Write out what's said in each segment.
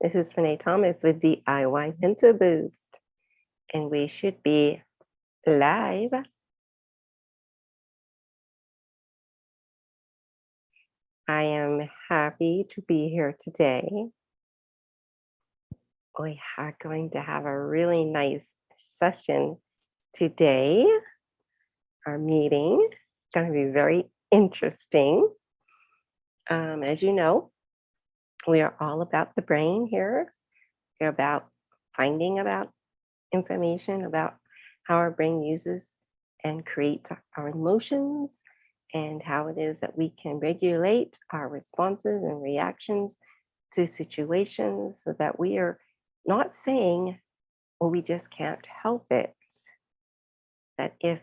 This is Renee Thomas with DIY Mental Boost, and we should be live. I am happy to be here today. We are going to have a really nice session today. Our meeting is going to be very interesting. As you know, we are all about the brain here. We're about finding about information about how our brain uses and creates our emotions and how it is that we can regulate our responses and reactions to situations so that we are not saying, well, we just can't help it. That if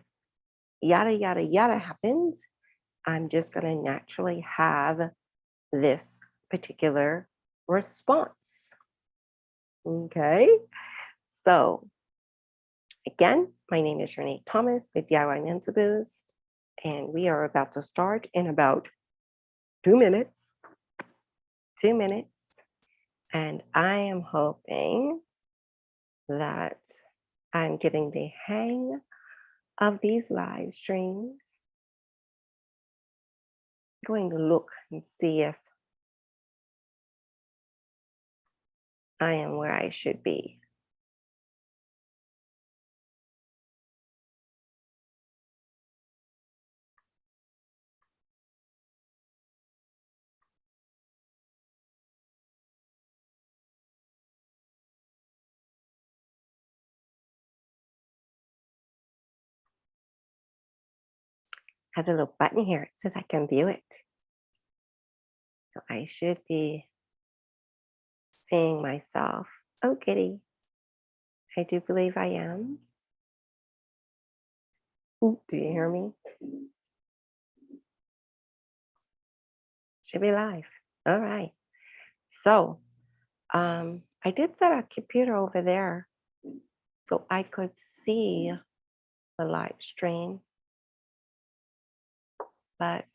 yada, yada, yada happens, I'm just going to naturally have this particular response. Okay. So again, my name is Renee Thomas with DIY Mental Boost, and we are about to start in about 2 minutes. 2 minutes. And I am hoping that I'm getting the hang of these live streams. I'm going to look and see if I am where I should be. Has a little button here. It says I can view it. So I should be seeing myself. Oh, kitty. I do believe I am. Ooh, do you hear me? Should be live. All right. So I did set a computer over there so I could see the live stream, but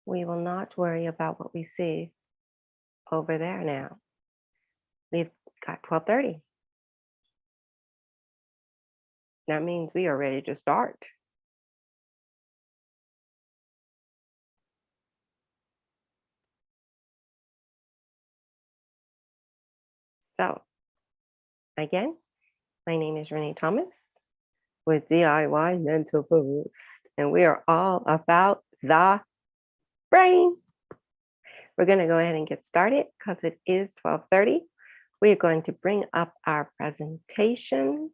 we will not worry about what we see over there now. We've got 12:30. That means we are ready to start. So again, my name is Renee Thomas with DIY Mental Boost, and we are all about the brain. We're going to go ahead and get started because it is 12:30. We are going to bring up our presentation.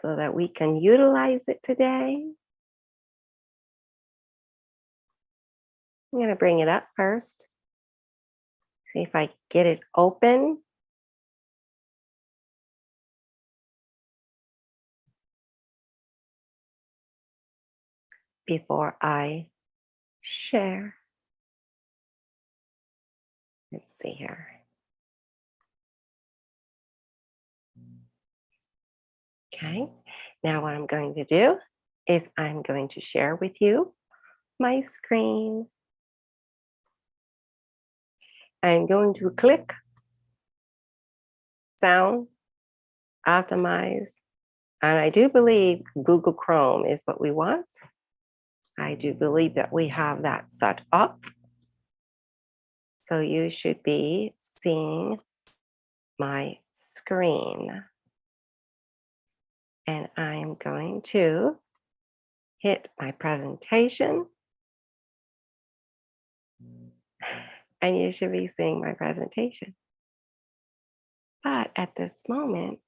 So that we can utilize it today. I'm going to bring it up first. See if I get it open. Before I share. Let's see here. Okay, now what I'm going to do is I'm going to share with you my screen. I'm going to click sound, optimize, and I do believe Google Chrome is what we want. I do believe that we have that set up. So you should be seeing my screen. And I'm going to hit my presentation. And you should be seeing my presentation. But at this moment,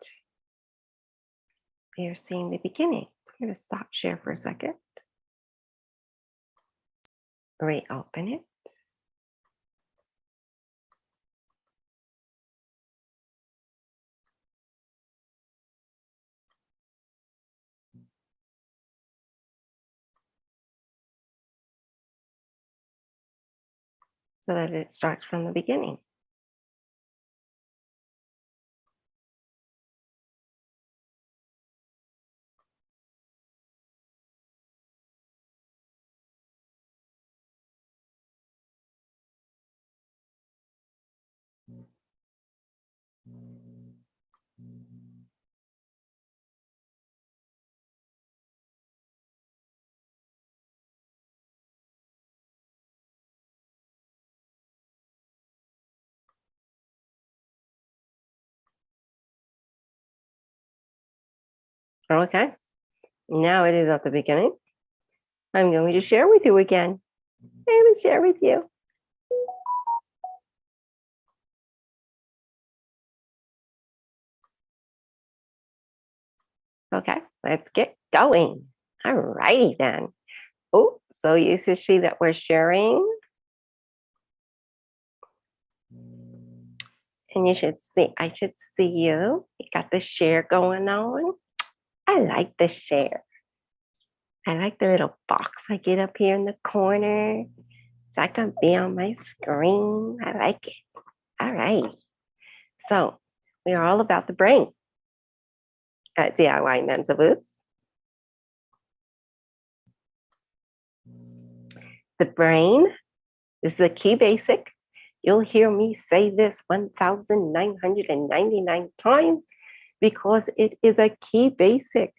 you're seeing the beginning. So I'm going to stop share for a second. Reopen it. So that it starts from the beginning. Okay, now it is at the beginning. I'm going to share with you again. I'm going to share with you. Okay, let's get going. All righty then. Oh, so you should see that we're sharing. And you should see, I should see you. You got the share going on. I like the share. I like the little box I get up here in the corner so I can be on my screen. I like it. All right. So we are all about the brain at DIY Mental Boots. The brain, this is a key basic. You'll hear me say this 1,999 times because it is a key basic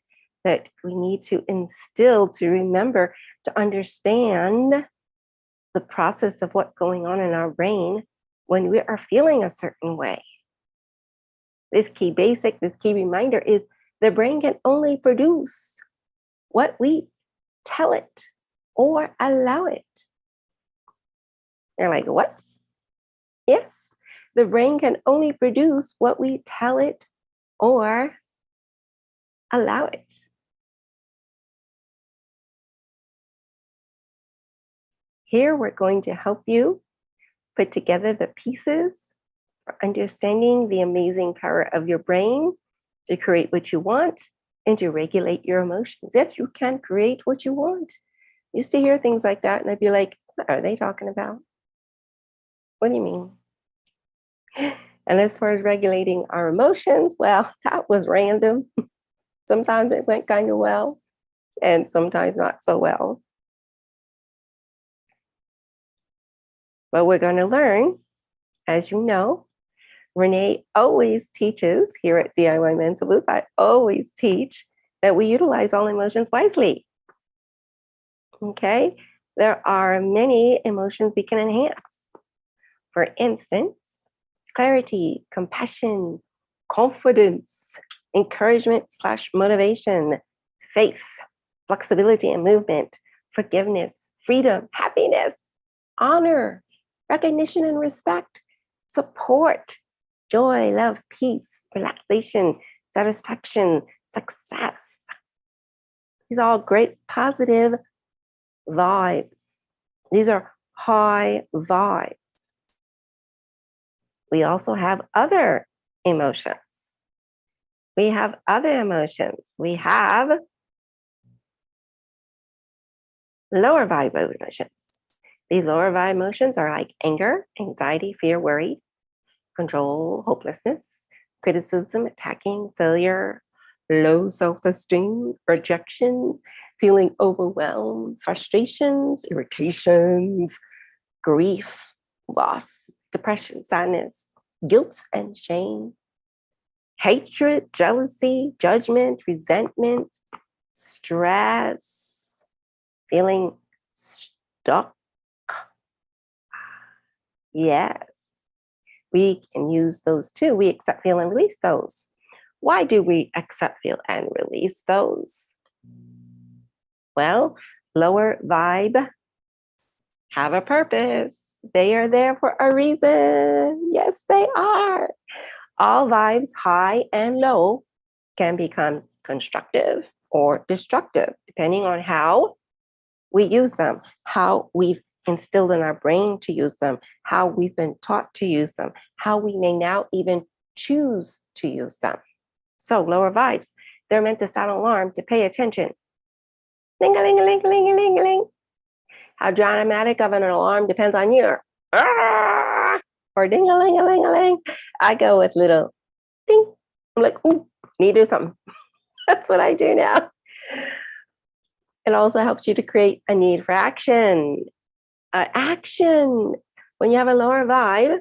that we need to instill, to remember, to understand the process of what's going on in our brain when we are feeling a certain way. This key basic, this key reminder is the brain can only produce what we tell it or allow it. You're like, what? Yes, the brain can only produce what we tell it or allow it. Here, we're going to help you put together the pieces for understanding the amazing power of your brain to create what you want and to regulate your emotions. Yes, you can create what you want. I used to hear things like that, and I'd be like, what are they talking about? What do you mean? And as far as regulating our emotions, well, that was random. Sometimes it went kind of well, and sometimes not so well. But we're going to learn, as you know, Renee always teaches here at DIY Mental Boots. I always teach that we utilize all emotions wisely. Okay, there are many emotions we can enhance. For instance, clarity, compassion, confidence, encouragement/motivation, faith, flexibility and movement, forgiveness, freedom, happiness, honor, recognition and respect, support, joy, love, peace, relaxation, satisfaction, success. These are all great positive vibes. These are high vibes. We also have other emotions. We have other emotions. We have lower vibe emotions. These lower vibe emotions are like anger, anxiety, fear, worry, control, hopelessness, criticism, attacking, failure, low self-esteem, rejection, feeling overwhelmed, frustrations, irritations, grief, loss, depression, sadness, guilt and shame, hatred, jealousy, judgment, resentment, stress, feeling stuck. Yes, we can use those too. We accept, feel, and release those. Why do we accept, feel, and release those? Well, lower vibe have a purpose. They are there for a reason. Yes, they are. All vibes, high and low, can become constructive or destructive, depending on how we use them, how we've instilled in our brain to use them, how we've been taught to use them, how we may now even choose to use them. So lower vibes, they're meant to sound alarm, to pay attention. Ling-a-ling-a-ling-a-ling-a-ling-a-ling. How dramatic of an alarm depends on you. Or ding-a-ling-a-ling-a-ling. I go with little ding. I'm like, ooh, need to do something. That's what I do now. It also helps you to create a need for action. Action. When you have a lower vibe,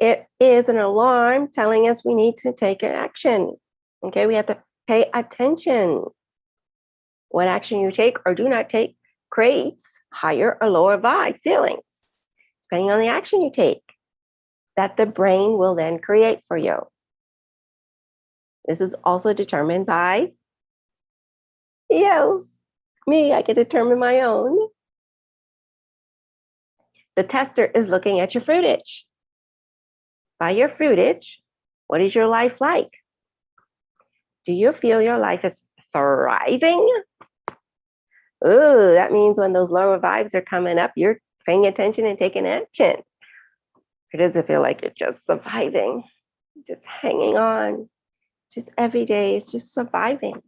it is an alarm telling us we need to take an action. Okay, we have to pay attention. What action you take or do not take creates higher or lower vibe feelings, depending on the action you take, that the brain will then create for you. This is also determined by Yo, me, I can determine my own. The tester is looking at your fruitage. By your fruitage, what is your life like? Do you feel your life is thriving? Ooh, that means when those lower vibes are coming up, you're paying attention and taking action. Or does it feel like you're just surviving, just hanging on, just every day is just surviving?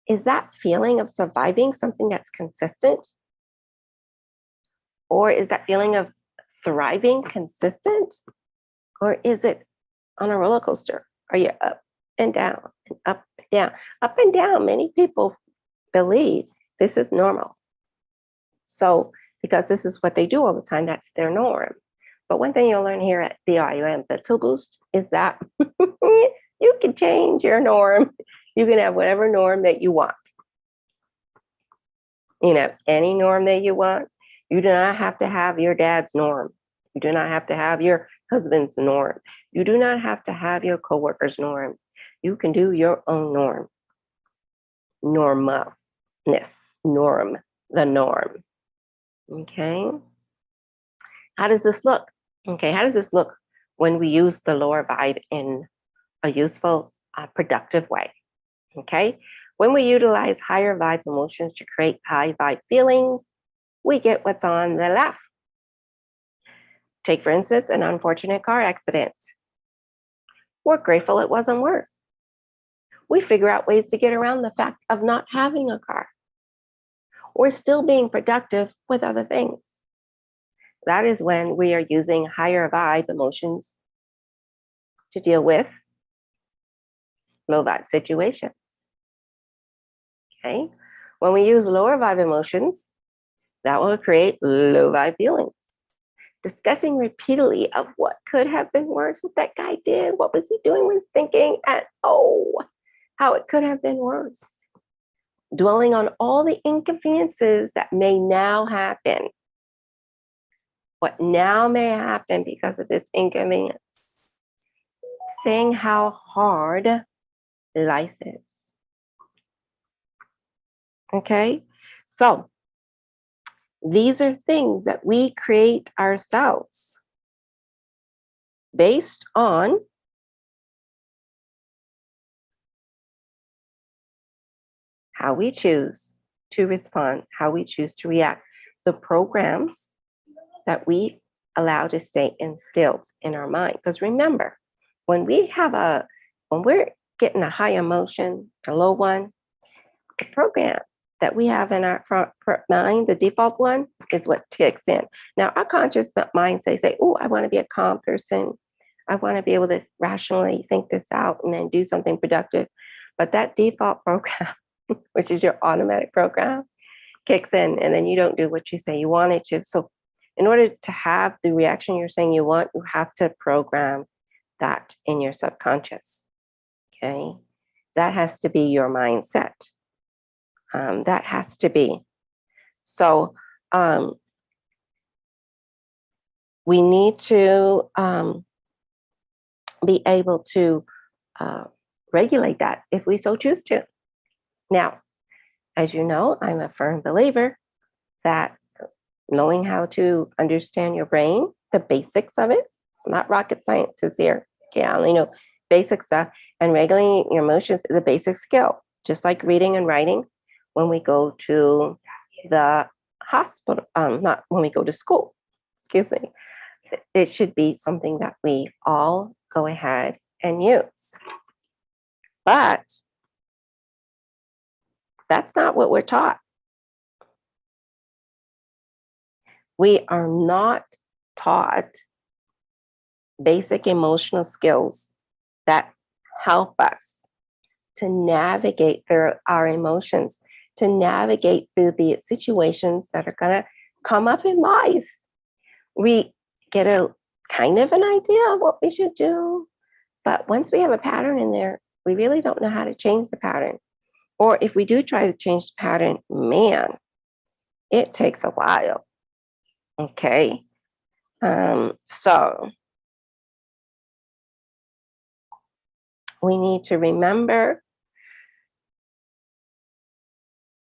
Is that feeling of surviving something that's consistent? Or is that feeling of thriving consistent? Or is it on a roller coaster? Are you up and down and up and down? Up and down, many people believe this is normal. So, because this is what they do all the time, that's their norm. But one thing you'll learn here at DIUM Mental Boost is that you can change your norm. You can have whatever norm that you want. You know, any norm that you want. You do not have to have your dad's norm. You do not have to have your husband's norm. You do not have to have your coworker's norm. You can do your own norm. Norm, the norm. Okay. How does this look? Okay, how does this look when we use the lower vibe in a useful, productive way? Okay, when we utilize higher vibe emotions to create high vibe feelings, we get what's on the left. Take, for instance, an unfortunate car accident. We're grateful it wasn't worse. We figure out ways to get around the fact of not having a car. We're still being productive with other things. That is when we are using higher vibe emotions to deal with low vibe situations. Okay. When we use lower vibe emotions, that will create low vibe feelings. Discussing repeatedly of what could have been worse, what that guy did, what was he doing, was thinking, and how it could have been worse. Dwelling on all the inconveniences that may now happen. What now may happen because of this inconvenience. Saying how hard life is. Okay, so these are things that we create ourselves based on how we choose to respond, how we choose to react, the programs that we allow to stay instilled in our mind. Because remember, when we're getting a high emotion, a low one, the program that we have in our front mind, the default one, is what kicks in. Now, our conscious mind say, oh, I want to be a calm person. I want to be able to rationally think this out and then do something productive. But that default program, which is your automatic program, kicks in, and then you don't do what you say you wanted to. So in order to have the reaction you're saying you want, you have to program that in your subconscious. Okay. That has to be your mindset. That has to be. So we need to be able to regulate that if we so choose to. Now, as you know, I'm a firm believer that knowing how to understand your brain, the basics of it, not rocket scientists here. Okay, I only know basic stuff. And regulating your emotions is a basic skill, just like reading and writing. When we go to the hospital, not when we go to school, excuse me, it should be something that we all go ahead and use. But that's not what we're taught. We are not taught basic emotional skills that help us to navigate through our emotions, to navigate through the situations that are going to come up in life. We get a kind of an idea of what we should do, but once we have a pattern in there, we really don't know how to change the pattern. Or if we do try to change the pattern, man, it takes a while. Okay. So we need to remember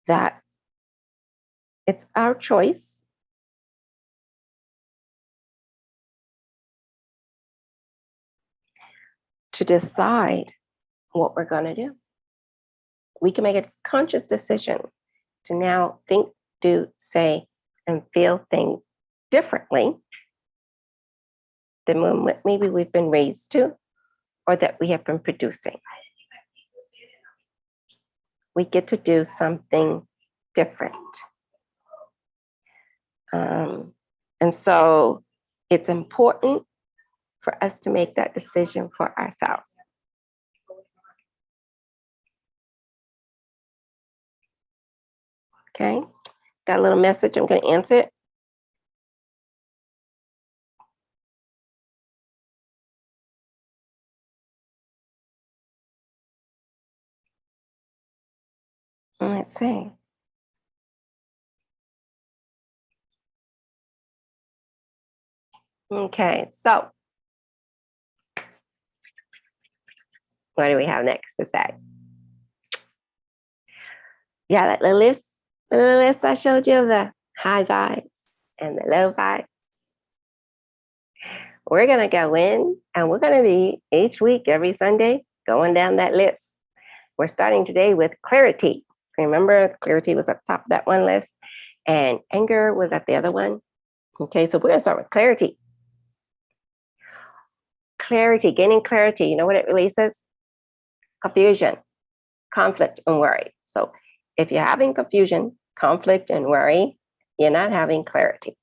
that it's our choice to decide what we're going to do. We can make a conscious decision to now think, do, say, and feel things differently than when maybe we've been raised to or that we have been producing. We get to do something different. And so it's important for us to make that decision for ourselves. Okay, got a little message, I'm going to answer it. Let's see. Okay, so what do we have next to say? Yeah, that little list I showed you of the high vibes and the low vibes. We're going to go in and we're going to be each week, every Sunday, going down that list. We're starting today with clarity. Remember, clarity was at the top of that one list and anger was at the other one. Okay, so we're going to start with clarity. Clarity, gaining clarity. You know what it releases? Confusion, conflict, and worry. So if you're having confusion, conflict, and worry, you're not having clarity.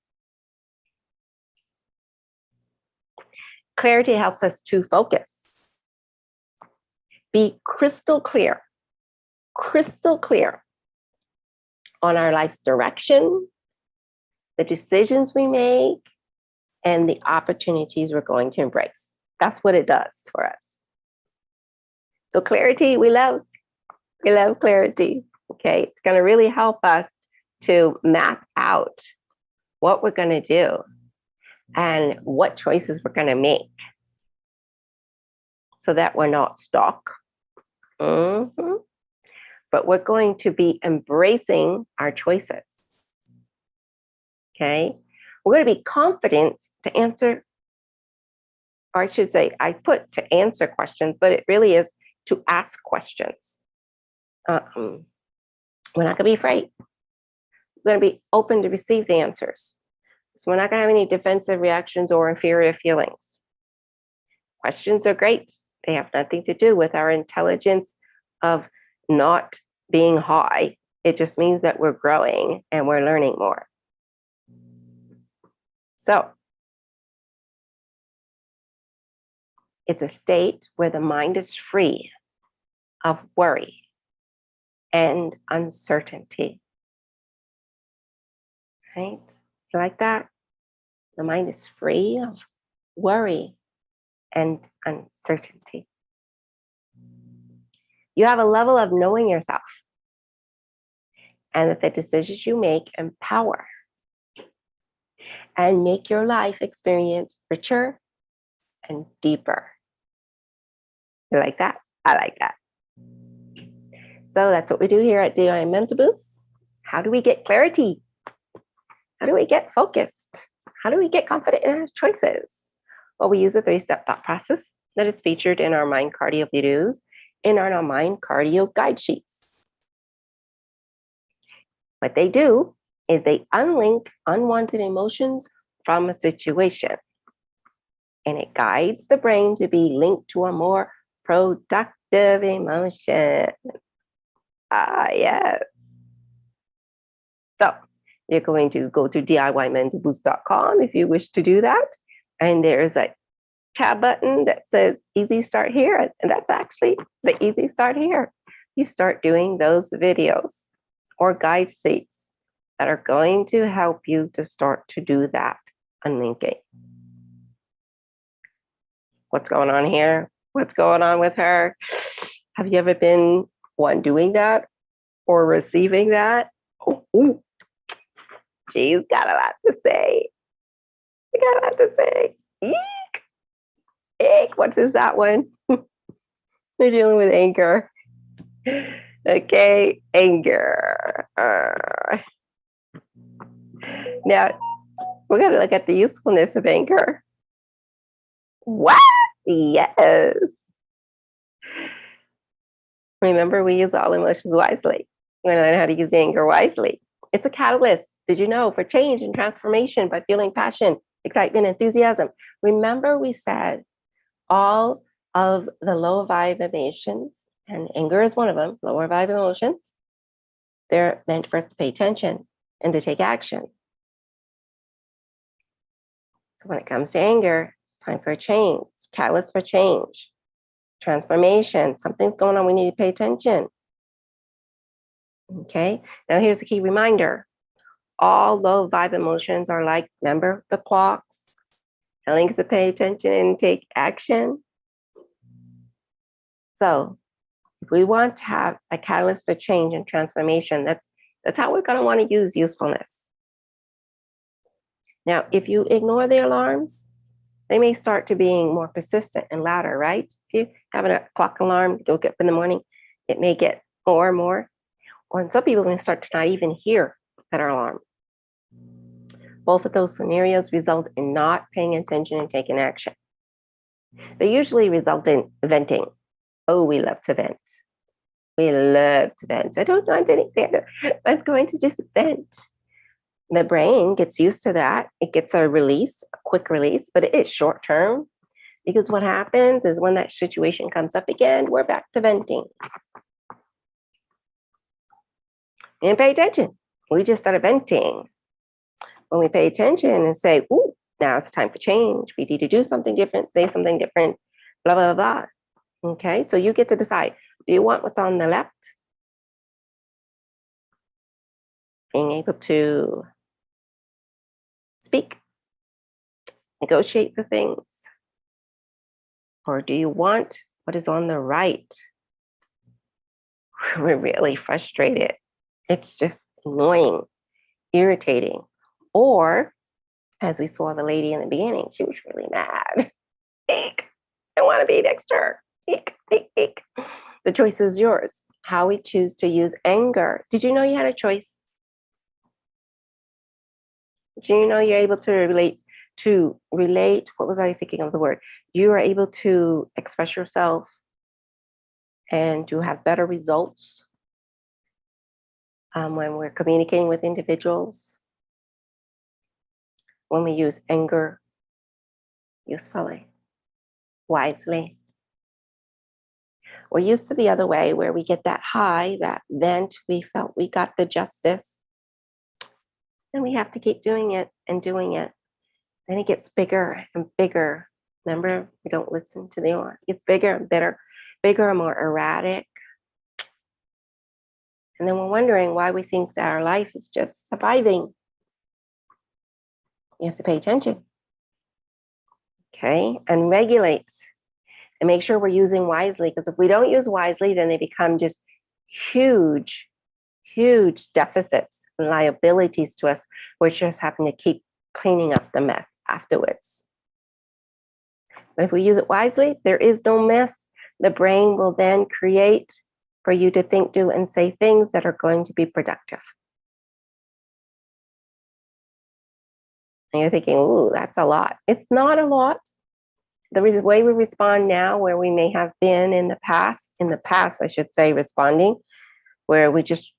Clarity helps us to focus. Be crystal clear on our life's direction, the decisions we make, and the opportunities we're going to embrace. That's what it does for us. So clarity, we love clarity. Okay, it's going to really help us to map out what we're going to do and what choices we're going to make so that we're not stuck. But we're going to be embracing our choices. Okay, we're going to be confident to answer, or I should say, I put to answer questions, but it really is to ask questions. We're not going to be afraid. We're going to be open to receive the answers. So we're not going to have any defensive reactions or inferior feelings. Questions are great. They have nothing to do with our intelligence of not being high. It just means that we're growing and we're learning more. So it's a state where the mind is free of worry and uncertainty. Right? You like that? The mind is free of worry and uncertainty. You have a level of knowing yourself, and that the decisions you make empower and make your life experience richer and deeper. You like that? I like that. So that's what we do here at DI Mental Boost. How do we get clarity? How do we get focused? How do we get confident in our choices? Well, we use a 3-step thought process that is featured in our Mind Cardio videos in our Mind Cardio guide sheets. What they do is they unlink unwanted emotions from a situation, and it guides the brain to be linked to a more productive emotion. Yes. So you're going to go to DIYmentalboost.com if you wish to do that. And there's a tab button that says Easy Start Here. And that's actually the Easy Start Here. You start doing those videos or guide sheets that are going to help you to start to do that unlinking. What's going on here? What's going on with her? Have you ever been one doing that or receiving that? Oh, she's got a lot to say. She got a lot to say. Eek. Eek. What's that one? They're dealing with anger. Okay, anger. Now, we're going to look at the usefulness of anger. What? Yes. Remember, we use all emotions wisely. We're going to learn how to use anger wisely. It's a catalyst, did you know, for change and transformation by feeling passion, excitement, enthusiasm. Remember, we said all of the low vibe emotions, and anger is one of them, lower vibe emotions, they're meant for us to pay attention and to take action. So when it comes to anger, it's time for a change. It's a catalyst for change, transformation. Something's going on. We need to pay attention. Okay. Now here's a key reminder. All low vibe emotions are like, remember the clocks, telling us to pay attention and take action. So if we want to have a catalyst for change and transformation, that's how we're going to want to use usefulness. Now, if you ignore the alarms, they may start to being more persistent and louder, right? If you have a clock alarm, go get up in the morning, it may get more and more. Or some people may start to not even hear that alarm. Both of those scenarios result in not paying attention and taking action. They usually result in venting. Oh, we love to vent. We love to vent. I don't want anything. I'm going to just vent. The brain gets used to that. It gets a release, a quick release, but it is short term because what happens is when that situation comes up again, we're back to venting. And pay attention. We just started venting. When we pay attention and say, ooh, now it's time for change. We need to do something different, say something different, blah, blah, blah. Okay, so you get to decide. Do you want what's on the left? Being able to speak, negotiate for things? Or do you want what is on the right? We're really frustrated. It's just annoying, irritating. Or, as we saw the lady in the beginning, she was really mad. Eek, I want to be next to her. Eek, eek, eek. The choice is yours. How we choose to use anger. Did you know you had a choice? Did you know you're able to relate? What was I thinking of the word? You are able to express yourself and to have better results when we're communicating with individuals, when we use anger usefully, wisely. We're used to the other way where we get that high, that vent, we felt we got the justice, and we have to keep doing it and doing it. Then it gets bigger and bigger. Remember, we don't listen to the alarm. It gets bigger and bigger and more erratic. And then we're wondering why we think that our life is just surviving. You have to pay attention. Okay, and regulate. And make sure we're using wisely, because if we don't use wisely, then they become just huge, huge deficits and liabilities to us. We're just having to keep cleaning up the mess afterwards. But if we use it wisely, there is no mess. The brain will then create for you to think, do, and say things that are going to be productive. And you're thinking, ooh, that's a lot. It's not a lot. The way we respond now, where we may have been in the past, I should say, responding, where we just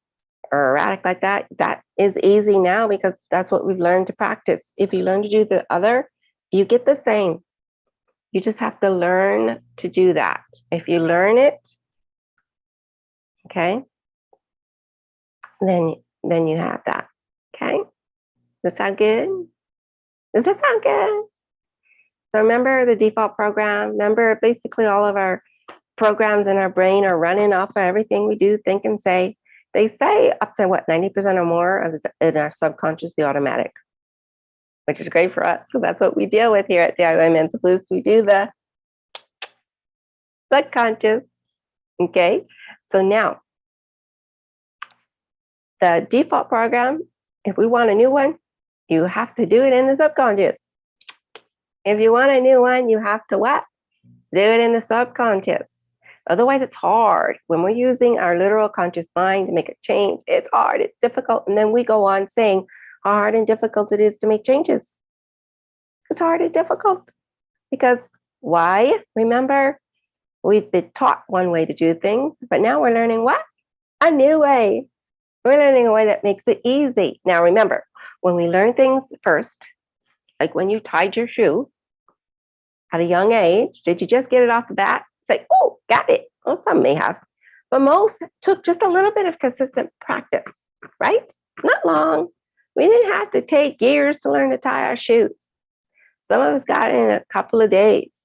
are erratic like that, that is easy now because that's what we've learned to practice. If you learn to do the other, you get the same. You just have to learn to do that. If you learn it, okay, then you have that. Okay, does that sound good? Does that sound good? So remember the default program. Remember, basically all of our programs in our brain are running off of everything we do, think, and say. They say up to 90% or more of in our subconscious, the automatic, which is great for us because that's what we deal with here at DIY Mental Boost. We do the subconscious. Okay, so now the default program, if we want a new one, you have to do it in the subconscious. If you want a new one, you have to what? Do it in the subconscious. Otherwise, it's hard. When we're using our literal conscious mind to make a change, it's hard, it's difficult. And then we go on saying how hard and difficult it is to make changes. It's hard and difficult because why? Remember, we've been taught one way to do things, but now we're learning what? A new way. We're learning a way that makes it easy. Now, remember, when we learn things first, like when you tied your shoe at a young age, did you just get it off the bat? Say, oh, got it. Well, some may have, but most took just a little bit of consistent practice, right? Not long. We didn't have to take years to learn to tie our shoes. Some of us got it in a couple of days.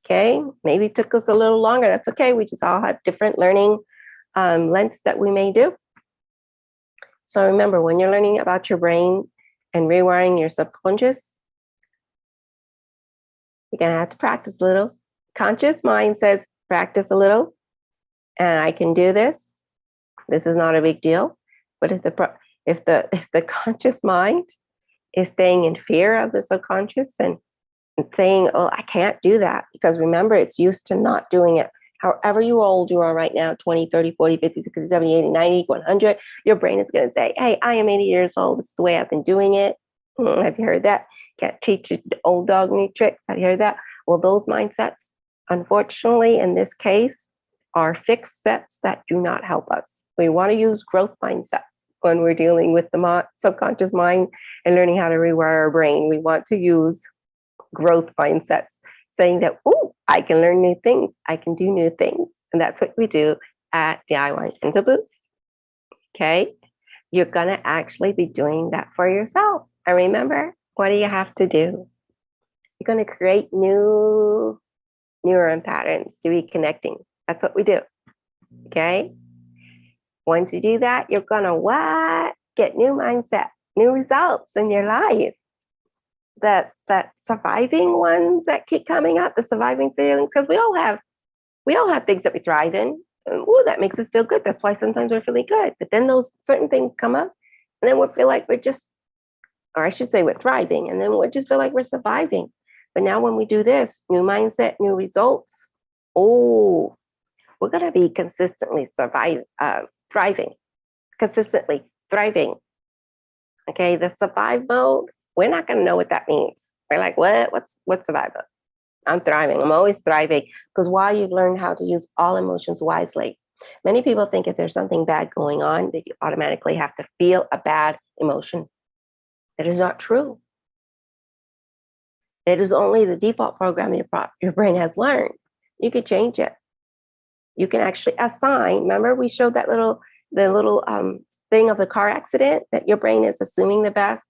Okay, maybe it took us a little longer. That's okay. We just all have different learning lengths that we may do. So remember, when you're learning about your brain and rewiring your subconscious, you're going to have to practice a little. Conscious mind says, practice a little, and I can do this. This is not a big deal. But if the conscious mind is staying in fear of the subconscious and saying, oh, I can't do that, because remember, it's used to not doing it. However old you are right now, 20, 30, 40, 50, 60, 70, 80, 90, 100, your brain is going to say, hey, I am 80 years old. This is the way I've been doing it. Have you heard that? Can't teach an old dog new tricks. Have you heard that? Well, those mindsets, unfortunately, in this case, are fixed sets that do not help us. We want to use growth mindsets when we're dealing with the subconscious mind and learning how to rewire our brain. We want to use growth mindsets, saying that, oh, I can learn new things. I can do new things. And that's what we do at DIY Mental Boost. Okay? You're going to actually be doing that for yourself. And remember, what do you have to do? You're going to create new neuron patterns to be connecting. That's what we do. Okay? Once you do that, you're going to what? Get new mindset, new results in your life. That surviving ones that keep coming up, the surviving feelings, because we all have things that we thrive in. Oh, that makes us feel good. That's why sometimes we're feeling good. But then those certain things come up, and then we feel like we're just, or I should say, we're thriving, and then we just feel like we're surviving. But now when we do this, new mindset, new results, oh, we're gonna be consistently thriving, consistently thriving. Okay, the survive mode, we're not going to know what that means. We're like, what's survival? I'm thriving. I'm always thriving. Because while you've learned how to use all emotions wisely, many people think if there's something bad going on, that you automatically have to feel a bad emotion. That is not true. It is only the default program your brain has learned. You can change it. You can actually assign. Remember, we showed that the little thing of the car accident, that your brain is assuming the best,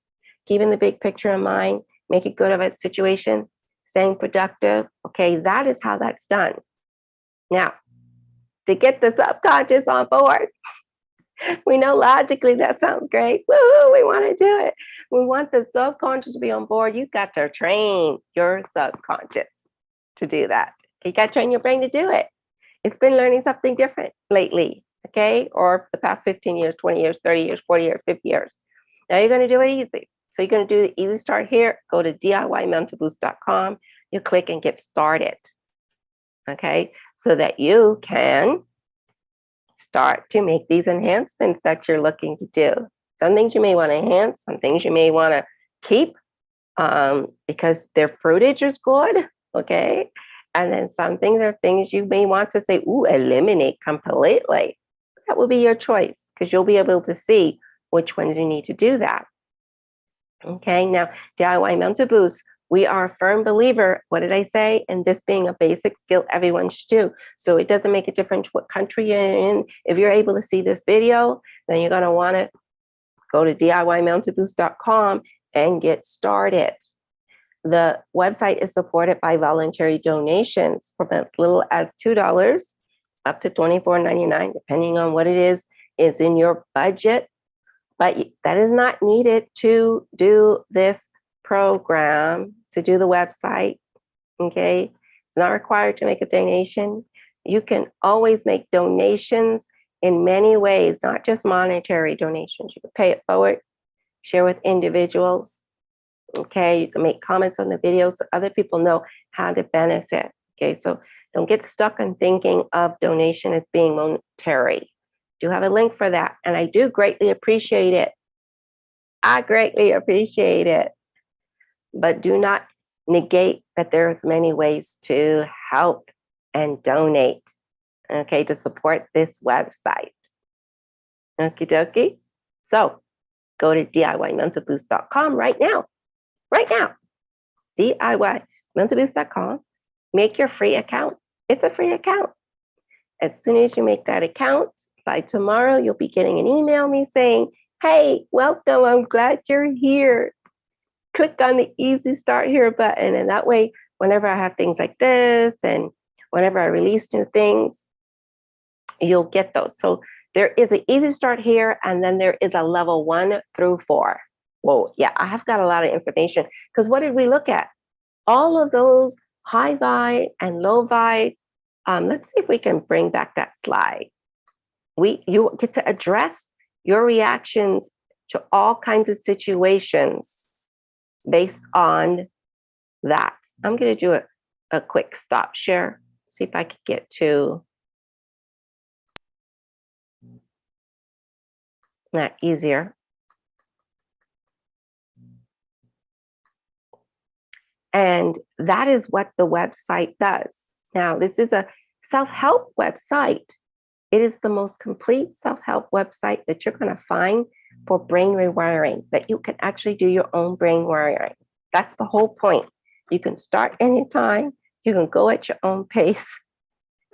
keeping the big picture in mind, making good of a situation, staying productive. Okay, that is how that's done. Now, to get the subconscious on board, we know logically that sounds great. Woo, we want to do it. We want the subconscious to be on board. You've got to train your subconscious to do that. You got to train your brain to do it. It's been learning something different lately, okay? Or the past 15 years, 20 years, 30 years, 40 years, 50 years. Now you're going to do it easy. So you're going to do the easy start here. Go to DIYmentalboost.com. You click and get started, okay? So that you can start to make these enhancements that you're looking to do. Some things you may want to enhance, some things you may want to keep because their fruitage is good, okay? And then some things are things you may want to say, ooh, eliminate completely. That will be your choice because you'll be able to see which ones you need to do that. Okay, now DIY Mental Boost, we are a firm believer, what did I say? In this being a basic skill everyone should do. So it doesn't make a difference what country you're in. If you're able to see this video, then you're going to want to go to DIYmentalboost.com and get started. The website is supported by voluntary donations from as little as $2 up to $24.99, depending on what it is in your budget. But that is not needed to do this program, to do the website, okay? It's not required to make a donation. You can always make donations in many ways, not just monetary donations. You can pay it forward, share with individuals, okay? You can make comments on the video so other people know how to benefit, okay? So Don't get stuck on thinking of donation as being monetary. Do have a link for that, and I do greatly appreciate it. I greatly appreciate it. But do not negate that there's many ways to help and donate, okay, to support this website. Okie dokie. So go to DIYmentalboost.com right now. Right now. DIYmentalboost.com. Make your free account. It's a free account. As soon as you make that account, by tomorrow, you'll be getting an email me saying, hey, welcome, I'm glad you're here. Click on the easy start here button. And that way, whenever I have things like this and whenever I release new things, you'll get those. So there is an easy start here, and then there is a level 1 through 4. Whoa, yeah, I have got a lot of information, because what did we look at? All of those high vibe and low vibe. Let's see if we can bring back that slide. You get to address your reactions to all kinds of situations based on that. I'm going to do a quick stop share, see if I could get to that easier. And that is what the website does. Now, this is a self-help website. It is the most complete self-help website that you're going to find for brain rewiring, that you can actually do your own brain wiring. That's the whole point. You can start anytime, you can go at your own pace,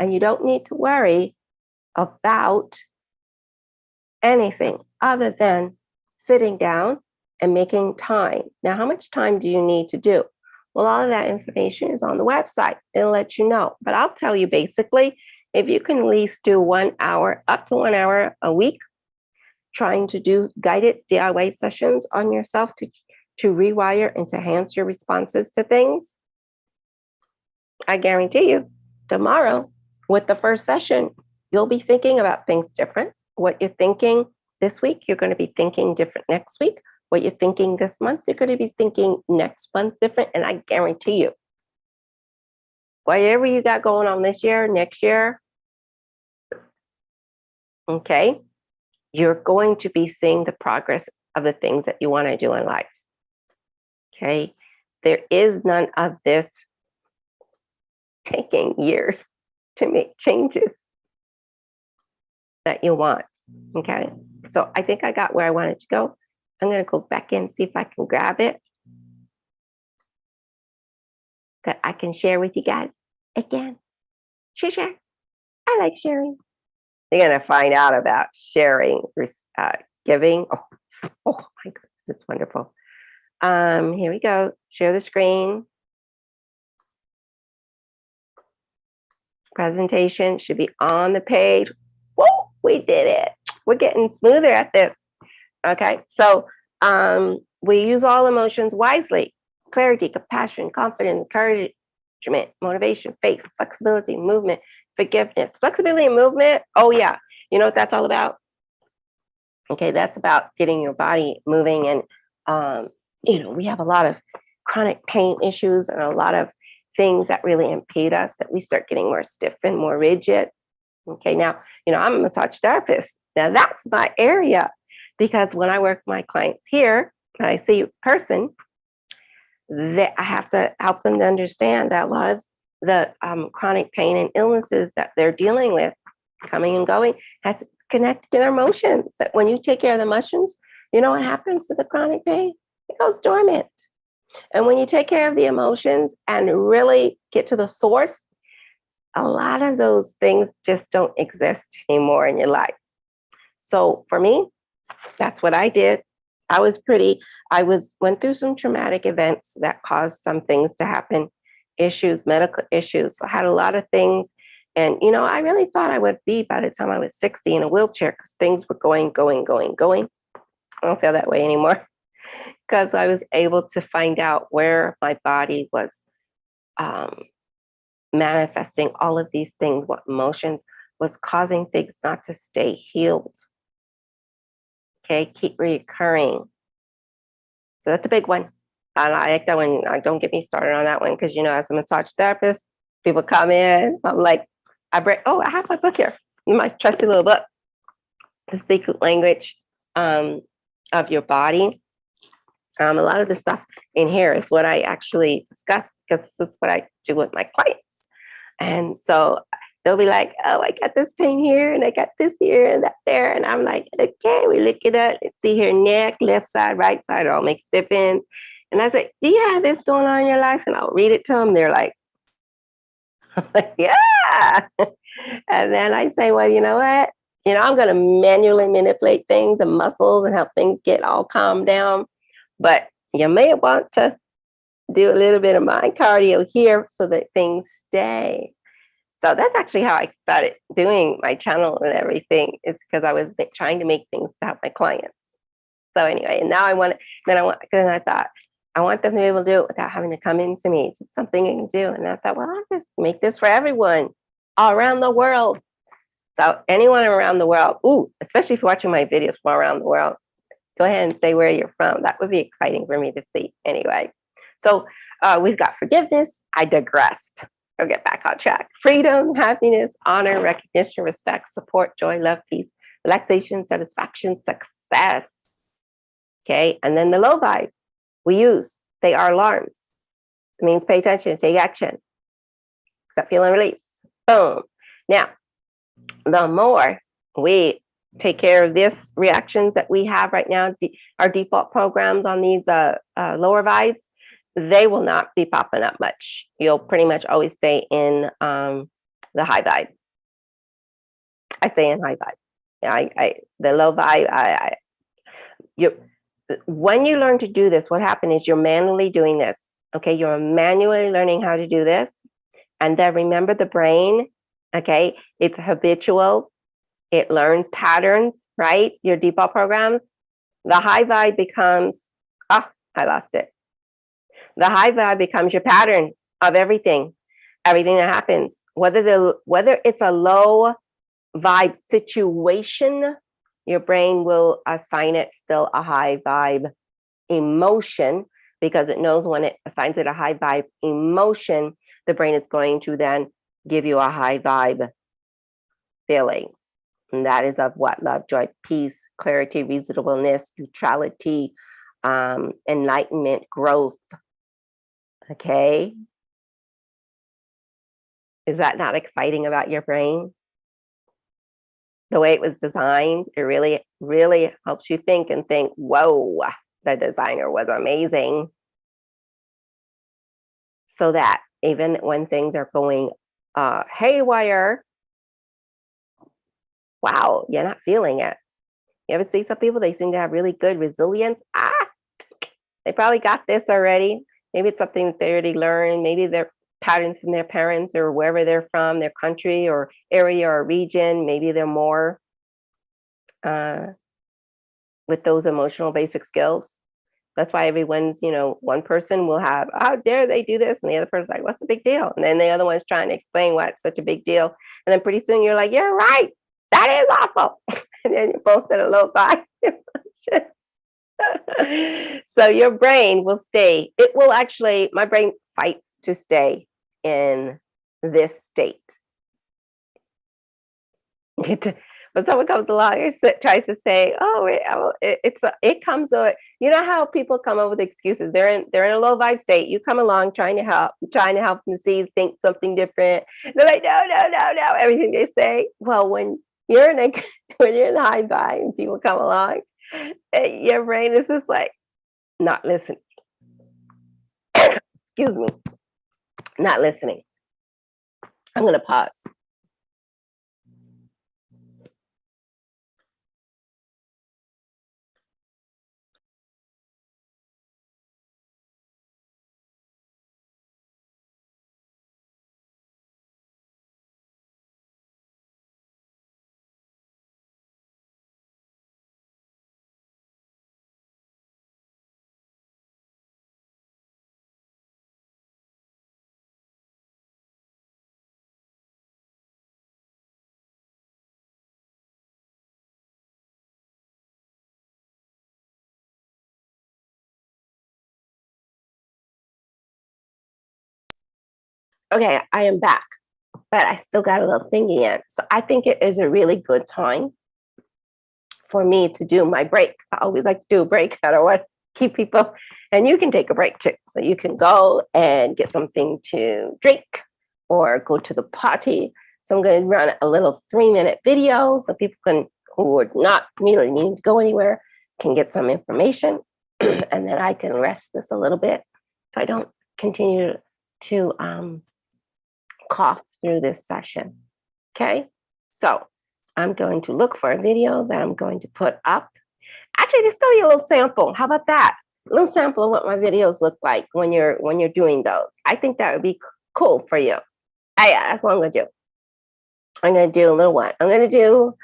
and you don't need to worry about anything other than sitting down and making time. Now, how much time do you need to do? Well, all of that information is on the website. It'll let you know. But I'll tell you basically, if you can at least do 1 hour, up to 1 hour a week, trying to do guided DIY sessions on yourself to rewire and to enhance your responses to things, I guarantee you, tomorrow with the first session, you'll be thinking about things different. What you're thinking this week, you're going to be thinking different next week. What you're thinking this month, you're going to be thinking next month different. And I guarantee you, whatever you got going on this year, next year, okay, you're going to be seeing the progress of the things that you want to do in life. Okay, there is none of this taking years to make changes that you want. Okay, so I think I got where I wanted to go. I'm going to go back in and see if I can grab it that I can share with you guys again. Share. I like sharing. You're going to find out about sharing, giving. Oh my goodness, it's wonderful. Here we go. Share the screen. Presentation should be on the page. Whoa, we did it. We're getting smoother at this. Okay, so we use all emotions wisely. Clarity, compassion, confidence, encouragement, motivation, faith, flexibility, movement, forgiveness. Flexibility and movement, oh yeah. You know what that's all about? Okay, that's about getting your body moving. And, we have a lot of chronic pain issues and a lot of things that really impede us, that we start getting more stiff and more rigid. Okay, now, I'm a massage therapist. Now that's my area, because when I work with my clients here, and I see a person, that I have to help them to understand that a lot of the chronic pain and illnesses that they're dealing with, coming and going, has to connect to their emotions. That when you take care of the emotions, you know what happens to the chronic pain? It goes dormant. And when you take care of the emotions and really get to the source, a lot of those things just don't exist anymore in your life. So for me, that's what I did. I went through some traumatic events that caused some things to happen, medical issues. So I had a lot of things. And, I really thought I would be, by the time I was 60, in a wheelchair, because things were going. I don't feel that way anymore, because I was able to find out where my body was manifesting all of these things, what emotions was causing things not to stay healed. Okay, keep reoccurring. So that's a big one. And I like that one. Don't get me started on that one, because, as a massage therapist, People come in, I'm like, I have my book here, my trusty little book, The Secret Language of Your Body. A lot of the stuff in here is what I actually discuss because this is what I do with my clients. And so they'll be like, oh, I got this pain here and I got this here and that there. And I'm like, okay, we look it up. Let's see here, neck, left side, right side, it all makes difference. And I say, do you have this going on in your life? And I'll read it to them. They're like, yeah. And then I say, well, you know what? I'm going to manually manipulate things and muscles and help things get all calmed down. But you may want to do a little bit of mind cardio here so that things stay. So that's actually how I started doing my channel and everything. It's because I was trying to make things to help my clients. So anyway, and now then I thought, I want them to be able to do it without having to come into me. It's just something you can do. And I thought, well, I'll just make this for everyone all around the world. So anyone around the world, especially if you're watching my videos from around the world, go ahead and say where you're from. That would be exciting for me to see anyway. So we've got forgiveness. I digressed. I'll get back on track. Freedom, happiness, honor, recognition, respect, support, joy, love, peace, relaxation, satisfaction, success. Okay. And then the low vibe we use, they are alarms. It means pay attention, take action, accept, feel, and release. Boom. Now, the more we take care of these reactions that we have right now, our default programs on these lower vibes, they will not be popping up much. You'll pretty much always stay in the high vibe. I stay in high vibe. The low vibe, when you learn to do this, what happened is you're manually doing this. Okay, you're manually learning how to do this. And then remember the brain, okay, it's habitual. It learns patterns, right? Your default programs. The high vibe becomes, I lost it. The high vibe becomes your pattern of everything that happens. Whether it's a low vibe situation, your brain will assign it still a high vibe emotion because it knows when it assigns it a high vibe emotion, the brain is going to then give you a high vibe feeling. And that is of what? Love, joy, peace, clarity, reasonableness, neutrality, enlightenment, growth. Okay. Is that not exciting about your brain? The way it was designed, it really, really helps you think and think, whoa, the designer was amazing. So that even when things are going haywire, wow, you're not feeling it. You ever see some people, they seem to have really good resilience? They probably got this already. Maybe it's something that they already learned. Maybe they're patterns from their parents or wherever they're from, their country or area or region. Maybe they're more with those emotional basic skills. That's why everyone's, one person will have, how dare they do this? And the other person's like, what's the big deal? And then the other one's trying to explain why it's such a big deal. And then pretty soon you're like, you're right. That is awful. And then you're both at a low vibe. So your brain will stay. It will actually, my brain fights to stay in this state. But someone comes along and tries to say, "Oh, it comes." You know how people come up with excuses? They're in a low vibe state. You come along trying to help them see, think something different. They're like, "No, no, no, no." Everything they say. Well, when you're in the high vibe and people come along, your brain is just like not listening. Excuse me, not listening. I'm gonna pause. Okay, I am back, but I still got a little thingy in. So I think it is a really good time for me to do my break. I always like to do a break. I don't want to keep people, and you can take a break too. So you can go and get something to drink or go to the potty. So I'm going to run a little 3-minute video so people who are not really needing to go anywhere can get some information. And then I can rest this a little bit so I don't continue to cough through this session. Okay, so I'm going to look for a video that I'm going to put up. Actually, there's going to be a little sample. How about that? A little sample of what my videos look like when you're doing those. I think that would be cool for you. Yeah, that's what I'm going to do. I'm going to do a little one. I'm going to do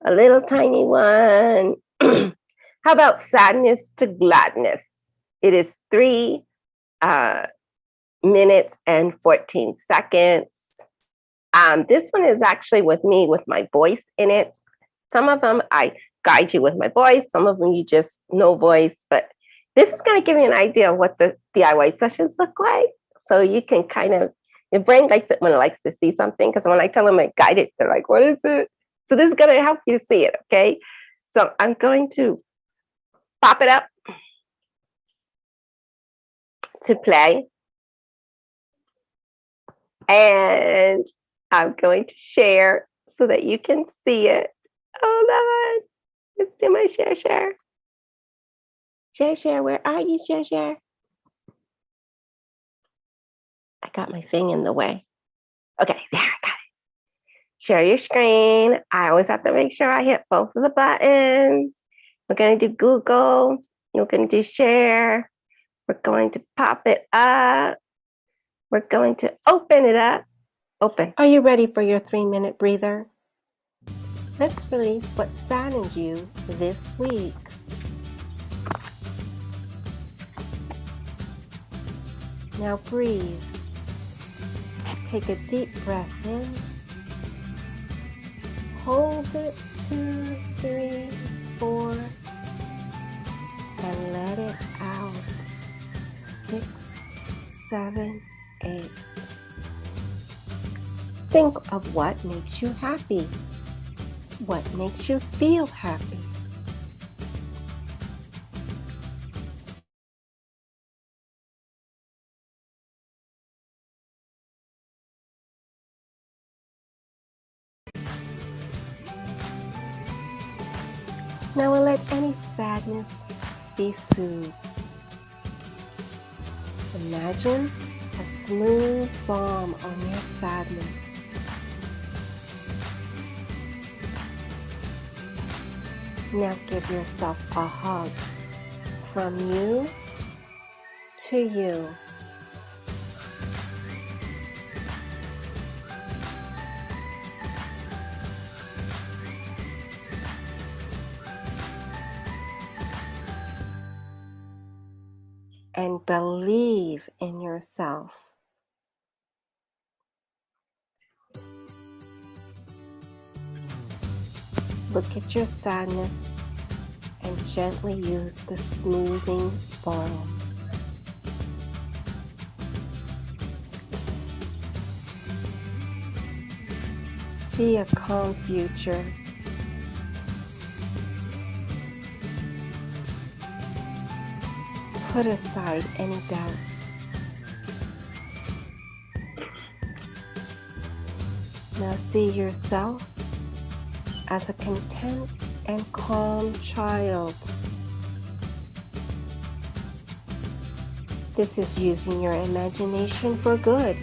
a little tiny one. How about sadness to gladness? It is 3 minutes and 14 seconds. This one is actually with me with my voice in it. Some of them I guide you with my voice. Some of them you just no voice. But this is going to give you an idea of what the DIY sessions look like. So you can kind of, your brain likes it when it likes to see something. Because when I tell them I guide it, they're like, what is it? So this is going to help you see it, okay? So I'm going to pop it up to play. And I'm going to share so that you can see it. Hold on. Let's do my share. Share, where are you, share? I got my thing in the way. Okay, there, I got it. Share your screen. I always have to make sure I hit both of the buttons. We're going to do Google. We're going to do share. We're going to pop it up. We're going to open it up. Open. Are you ready for your 3-minute breather? Let's release what saddened you this week. Now breathe. Take a deep breath in. Hold it 2, 3, 4, and let it out. 6, 7, 8. Think of what makes you happy. What makes you feel happy? Now we'll let any sadness be soothed. Imagine a smooth balm on your sadness. Now give yourself a hug from you to you. And believe in yourself. Look at your sadness and gently use the smoothing balm. See a calm future. Put aside any doubts. Now see yourself as a content and calm child. This is using your imagination for good.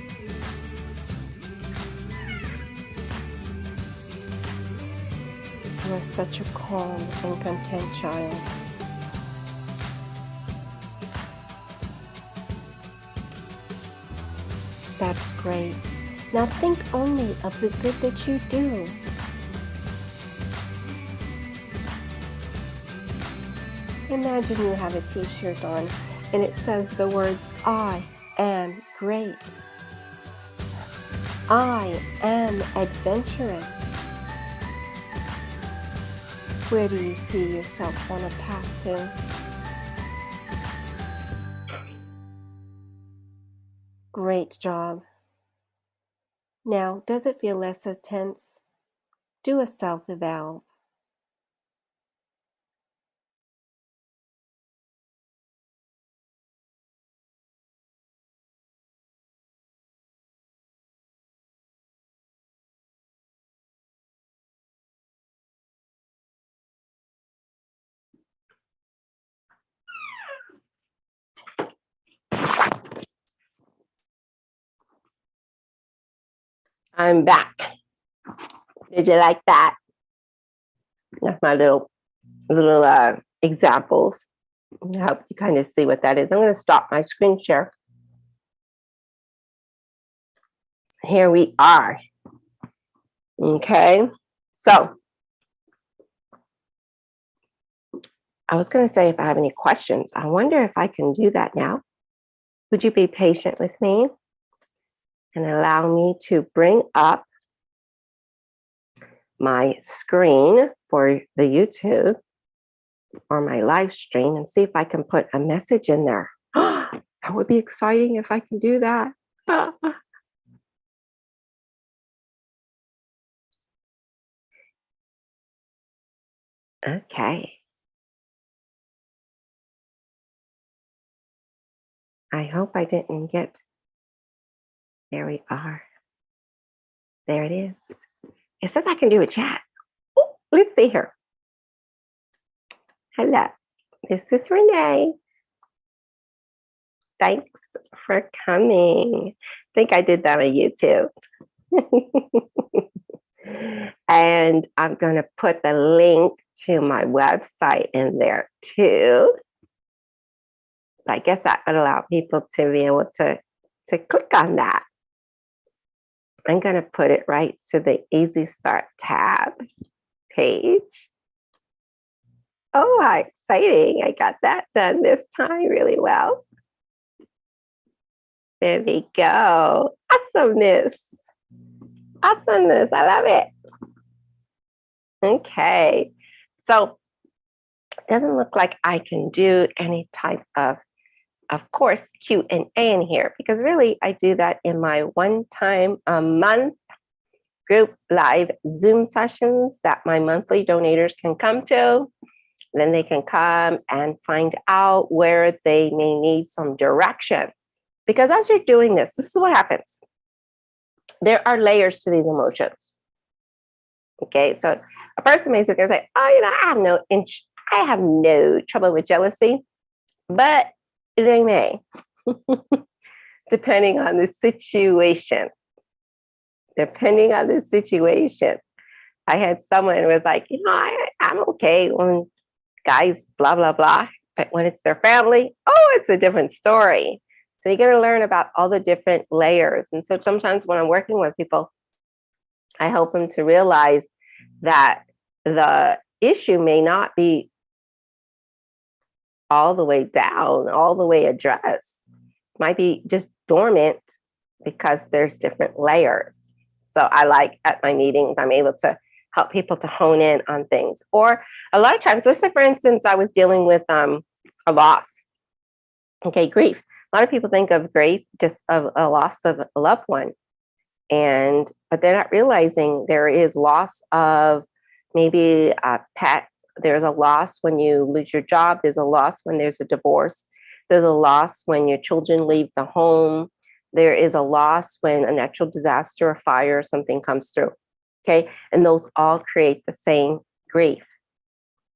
You are such a calm and content child. That's great. Now think only of the good that you do. Imagine you have a t-shirt on and it says the words, I am great. I am adventurous. Where do you see yourself on a path to? Great job. Now, does it feel less tense? Do a self-eval. I'm back. Did you like that? That's my little examples. I hope you kind of see what that is. I'm going to stop my screen share. Here we are. Okay. So I was going to say if I have any questions, I wonder if I can do that now. Would you be patient with me and allow me to bring up my screen for the YouTube or my live stream and see if I can put a message in there? That would be exciting if I can do that. Okay. I hope I didn't get, there we are. There it is. It says I can do a chat. Oh, let's see here. Hello, this is Renee. Thanks for coming. I think I did that on YouTube. And I'm going to put the link to my website in there too. So I guess that would allow people to be able to click on that. I'm going to put it right to the Easy Start tab page. Oh, how exciting. I got that done this time really well. There we go. Awesomeness. Awesomeness. I love it. Okay. So it doesn't look like I can do any type of course, Q&A in here, because really I do that in my one time a month group live Zoom sessions that my monthly donators can come to. Then they can come and find out where they may need some direction. Because as you're doing this is what happens. There are layers to these emotions. Okay, so a person may sit there and say, oh, I have no trouble with jealousy, but they may, depending on the situation. Depending on the situation. I had someone who was like, I'm okay when guys, blah, blah, blah. But when it's their family, oh, it's a different story. So you got to learn about all the different layers. And so sometimes when I'm working with people, I help them to realize that the issue may not be all the way down, all the way addressed. It might be just dormant because there's different layers. So I like at my meetings, I'm able to help people to hone in on things. Or a lot of times, let's say, for instance, I was dealing with a loss. Okay, grief. A lot of people think of grief just of a loss of a loved one. But they're not realizing there is loss of maybe pets. There's a loss when you lose your job. There's a loss when there's a divorce. There's a loss when your children leave the home. There is a loss when a natural disaster, a fire, or something comes through. Okay. And those all create the same grief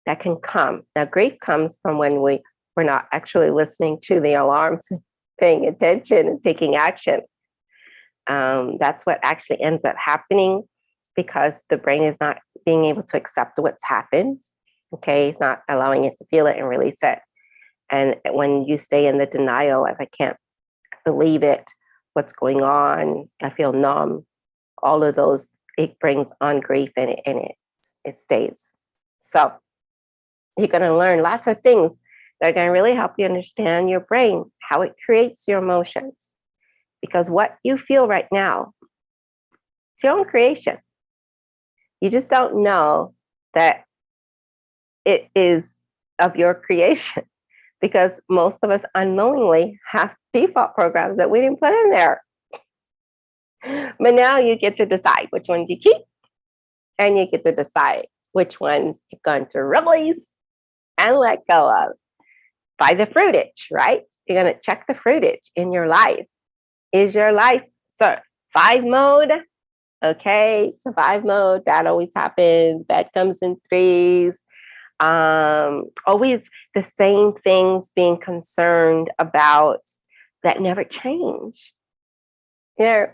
that can come. Now, grief comes from when we're not actually listening to the alarms, paying attention and taking action. That's what actually ends up happening because the brain is not being able to accept what's happened. Okay. It's not allowing it to feel it and release it. And when you stay in the denial of, I can't believe it, what's going on, I feel numb, all of those, it brings on grief and it stays. So you're going to learn lots of things that are going to really help you understand your brain, how it creates your emotions. Because what you feel right now, it's your own creation. You just don't know that it is of your creation because most of us unknowingly have default programs that we didn't put in there. But now you get to decide which ones you keep, and you get to decide which ones you're going to release and let go of by the fruitage, right? You're going to check the fruitage in your life. Is your life survive mode? Okay, survive mode. Bad always happens. Bad comes in threes. Always the same things being concerned about that never change. You know,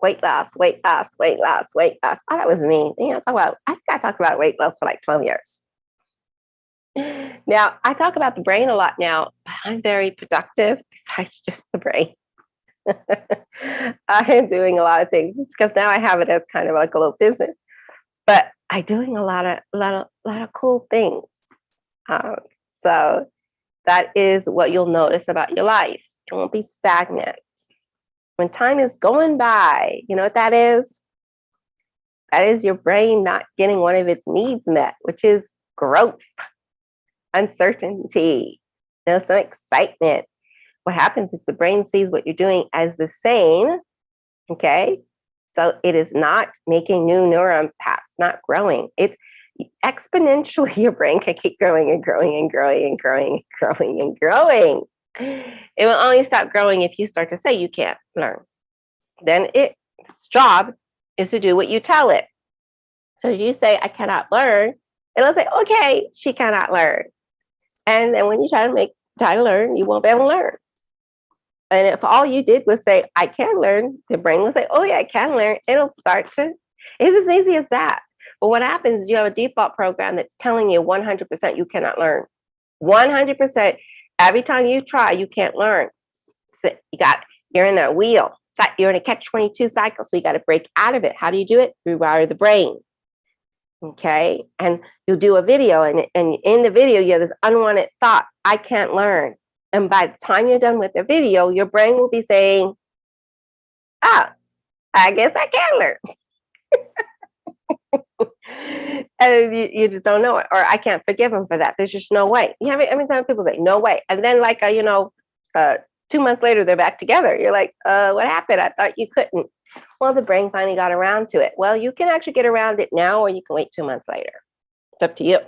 weight loss, weight loss, weight loss, weight loss. Oh, that was me. I think I talked about weight loss for like 12 years. Now, I talk about the brain a lot now, but I'm very productive besides just the brain. I am doing a lot of things because now I have it as kind of like a little business, but I'm doing a lot of cool things. Um, so that is what you'll notice about your life. It won't be stagnant. When time is going by, you know what that is? That is your brain not getting one of its needs met, which is growth, uncertainty, some excitement. What happens is the brain sees what you're doing as the same, okay? So it is not making new neuron paths, not growing. It's exponentially, your brain can keep growing and growing and growing and growing and growing and growing. It will only stop growing if you start to say you can't learn. Then its job is to do what you tell it. So you say, I cannot learn, it'll say, okay, she cannot learn. And then when you try to learn, you won't be able to learn. And if all you did was say, I can learn, the brain will say, oh yeah, I can learn. It'll start to, it's as easy as that. But what happens is you have a default program that's telling you 100% you cannot learn. 100%. Every time you try, you can't learn. So you're in a wheel. You're in a catch-22 cycle, so you got to break out of it. How do you do it? Rewire the brain. Okay, and you'll do a video, and in the video, you have this unwanted thought, I can't learn. And by the time you're done with the video, your brain will be saying, I guess I can learn. And you just don't know it, or I can't forgive him for that. There's just no way. You have it every time people say, no way. And then 2 months later, they're back together. You're like, what happened? I thought you couldn't. Well, the brain finally got around to it. Well, you can actually get around it now, or you can wait 2 months later. It's up to you.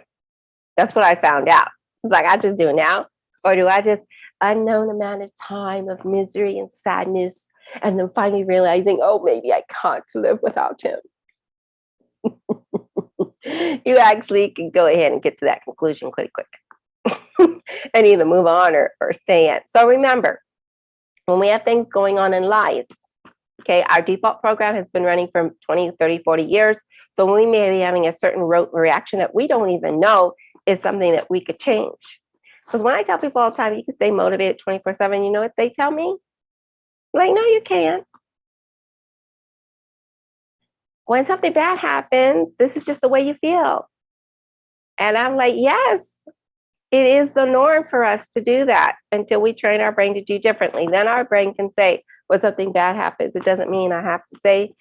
That's what I found out. It's like, I just do it now, or do I just unknown amount of time of misery and sadness, and then finally realizing, oh, maybe I can't live without him. You actually can go ahead and get to that conclusion quick and either move on or stay in. So remember, when we have things going on in life, okay, our default program has been running for 20, 30, 40 years. So we may be having a certain reaction that we don't even know is something that we could change. Because when I tell people all the time, you can stay motivated 24/7, you know what they tell me? Like, no, you can't. When something bad happens, this is just the way you feel. And I'm like, yes, it is the norm for us to do that until we train our brain to do differently. Then our brain can say, when something bad happens, it doesn't mean I have to stay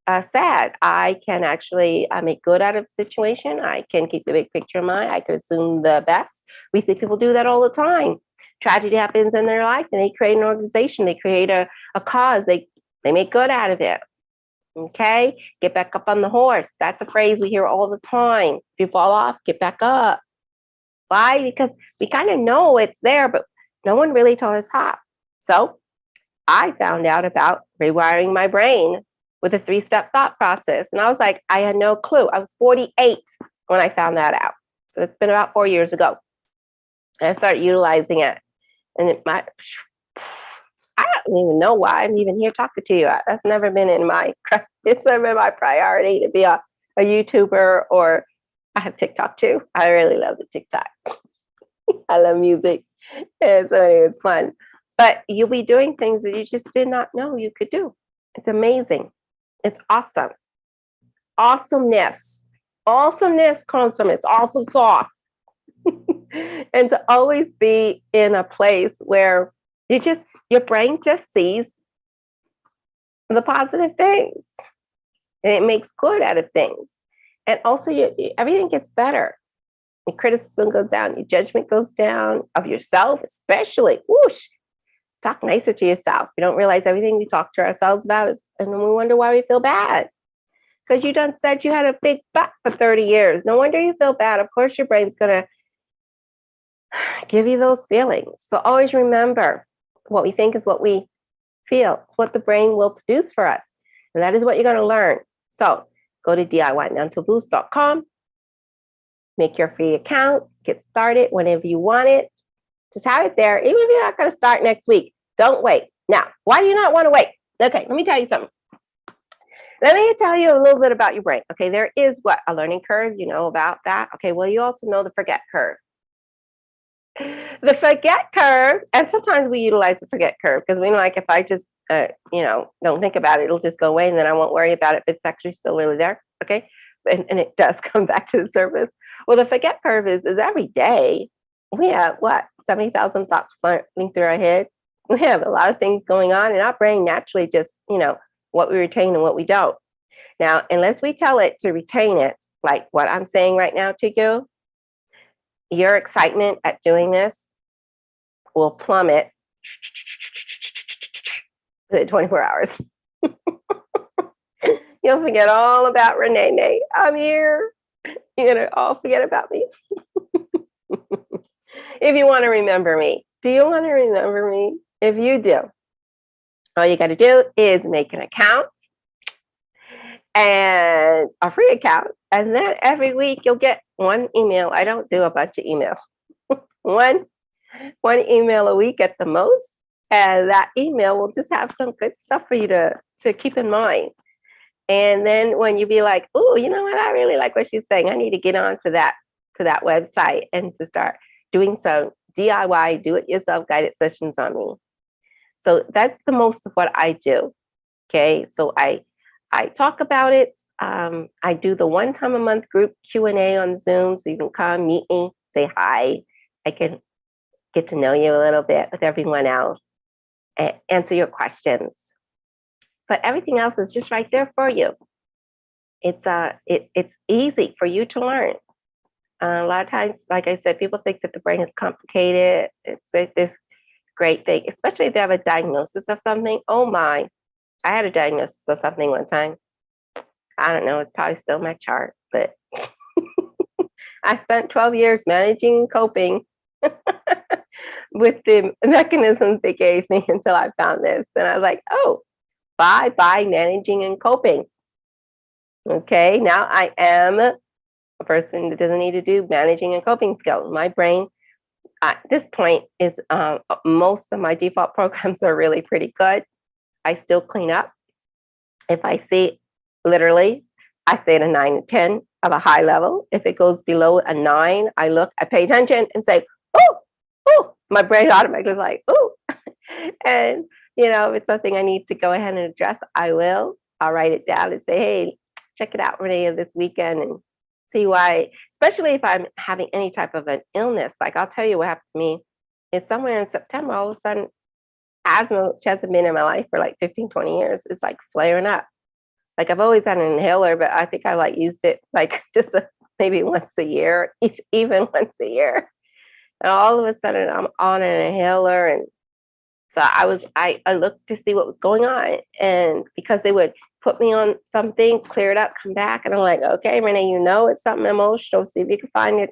sad. I can actually make good out of the situation. I can keep the big picture in mind. I can assume the best. We see people do that all the time. Tragedy happens in their life and they create an organization. They create a cause. They make good out of it. Okay, get back up on the horse. That's a phrase we hear all the time. If you fall off, get back up. Why? Because we kind of know it's there, but no one really told us how. So I found out about rewiring my brain with a 3-step thought process. And I was like, I had no clue. I was 48 when I found that out. So it's been about 4 years ago. And I started utilizing it. And I don't even know why I'm even here talking to you. That's never been it's never been my priority to be a YouTuber, or I have TikTok too. I really love the TikTok. I love music. And so anyway, it's fun. But you'll be doing things that you just did not know you could do. It's amazing. It's awesome. Awesomeness. Awesomeness comes from it's awesome sauce. And to always be in a place where your brain just sees the positive things and it makes good out of things. And also everything gets better. Your criticism goes down, your judgment goes down of yourself, especially. Whoosh, talk nicer to yourself. You don't realize everything we talk to ourselves about is, and then we wonder why we feel bad. Because you done said you had a big butt for 30 years. No wonder you feel bad. Of course, your brain's going to give you those feelings. So always remember, what we think is what we feel. It's what the brain will produce for us. And that is what you're going to learn. So go to DIYmentalboost.com, make your free account, get started whenever you want it. Just have it there. Even if you're not going to start next week, don't wait. Now, why do you not want to wait? Okay, let me tell you something. Let me tell you a little bit about your brain. Okay, there is what? A learning curve. You know about that. Okay, well, you also know the forget curve. The forget curve, and sometimes we utilize the forget curve because we know, like, if I just, don't think about it, it'll just go away, and then I won't worry about it. It's actually still really there. Okay, and it does come back to the surface. Well, the forget curve is every day we have 70,000 thoughts floating through our head. We have a lot of things going on, and our brain naturally just, what we retain and what we don't. Now, unless we tell it to retain it, like what I'm saying right now to you, your excitement at doing this will plummet within 24 hours. You'll forget all about Renee. I'm here. You're going to all forget about me. If you want to remember me. Do you want to remember me? If you do, all you got to do is make an account, and a free account. And then every week you'll get one email. I don't do a bunch of emails. one email a week at the most. And that email will just have some good stuff for you to keep in mind. And then when you be like, oh, you know what? I really like what she's saying. I need to get on to that website and to start doing some DIY, do-it-yourself guided sessions on me. So that's the most of what I do. Okay. So I talk about it. I do the 1 time a month group Q&A on Zoom. So you can come meet me, say hi. I can get to know you a little bit with everyone else and answer your questions. But everything else is just right there for you. It's easy for you to learn. A lot of times, like I said, people think that the brain is complicated. It's like this great thing, especially if they have a diagnosis of something. Oh my, I had a diagnosis of something one time. I don't know, it's probably still my chart, but I spent 12 years managing and coping with the mechanisms they gave me until I found this. And I was like, oh, bye managing and coping. Okay, now I am a person that doesn't need to do managing and coping skills. My brain at this point is most of my default programs are really pretty good. I still clean up. If I see, literally, I stay at a 9 and 10 of a high level. If it goes below a 9, I look, I pay attention and say, oh, my brain automatically is like, oh. And, if it's something I need to go ahead and address, I will. I'll write it down and say, hey, check it out, Renee, this weekend and see why, especially if I'm having any type of an illness. Like I'll tell you what happened to me is somewhere in September, all of a sudden, asthma, which hasn't been in my life for like 15, 20 years, is like flaring up. Like I've always had an inhaler, but I think I used it like just maybe once a year, even once a year. And all of a sudden I'm on an inhaler. And so I looked to see what was going on. And because they would put me on something, clear it up, come back. And I'm like, okay, Renee, it's something emotional. See if you can find it.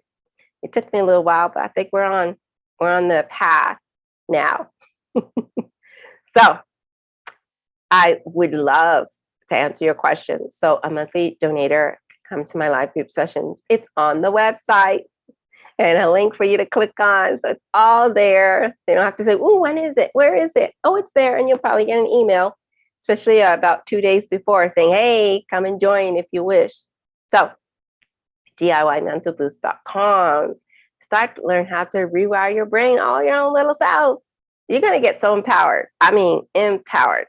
It took me a little while, but I think we're on the path now. So I would love to answer your questions. So a monthly donator can come to my live group sessions. It's on the website and a link for you to click on. So it's all there. They don't have to say, oh, when is it? Where is it? Oh, it's there. And you'll probably get an email, especially about 2 days before, saying, hey, come and join if you wish. So DIYmentalboost.com. Start to learn how to rewire your brain all your own little self. You're going to get so empowered. I mean, empowered.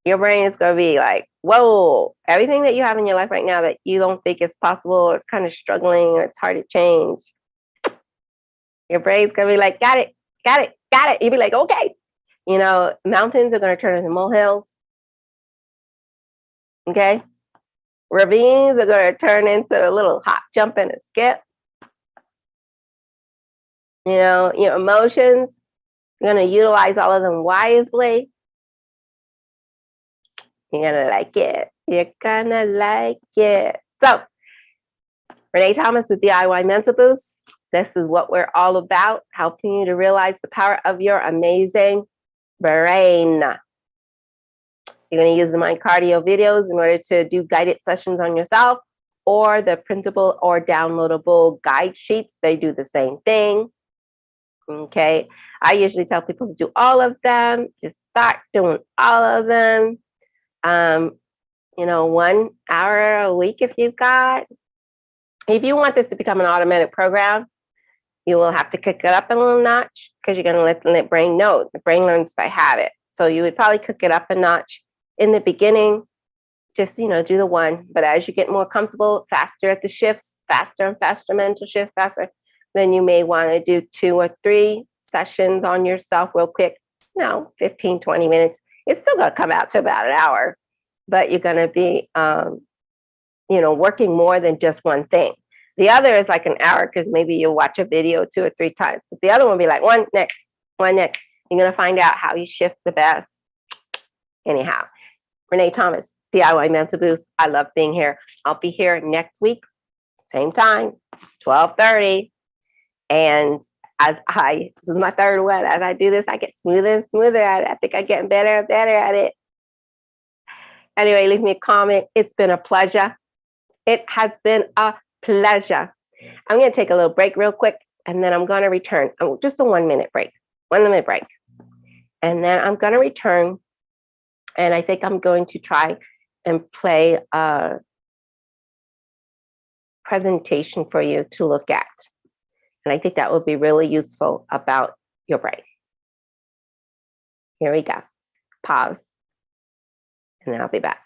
Your brain is going to be like, whoa, everything that you have in your life right now that you don't think is possible, or it's kind of struggling, or it's hard to change. Your brain's going to be like, got it. You'll be like, okay. Mountains are going to turn into molehills. Okay. Ravines are going to turn into a little hop, jump, and a skip. Your emotions, You're going to utilize all of them wisely. You're going to like it. You're going to like it. So, Renee Thomas with DIY Mental Boost. This is what we're all about, helping you to realize the power of your amazing brain. You're going to use the Mind Cardio videos in order to do guided sessions on yourself, or the printable or downloadable guide sheets. They do the same thing. Okay. I usually tell people to do all of them. Just start doing all of them. 1 hour a week if you've got. If you want this to become an automatic program, you will have to kick it up a little notch, because you're going to let the brain know. The brain learns by habit. So you would probably kick it up a notch in the beginning. Just, do the one. But as you get more comfortable, faster at the shifts, faster and faster mental shift, faster, then you may want to do 2 or 3 sessions on yourself real quick. 15, 20 minutes. It's still going to come out to about an hour. But you're going to be, working more than just one thing. The other is like an hour, because maybe you'll watch a video 2 or 3 times. But the other one will be like one next. You're going to find out how you shift the best. Anyhow, Renee Thomas, DIY Mental Boost. I love being here. I'll be here next week, same time, 12:30. And this is my 3rd one. As I do this, I get smoother and smoother at it. I think I'm getting better and better at it. Anyway, leave me a comment. It's been a pleasure. It has been a pleasure. I'm going to take a little break real quick, and then I'm going to return. Just a 1-minute break. 1-minute break. And then I'm going to return, and I think I'm going to try and play a presentation for you to look at. And I think that will be really useful about your brain. Here we go. Pause. And then I'll be back.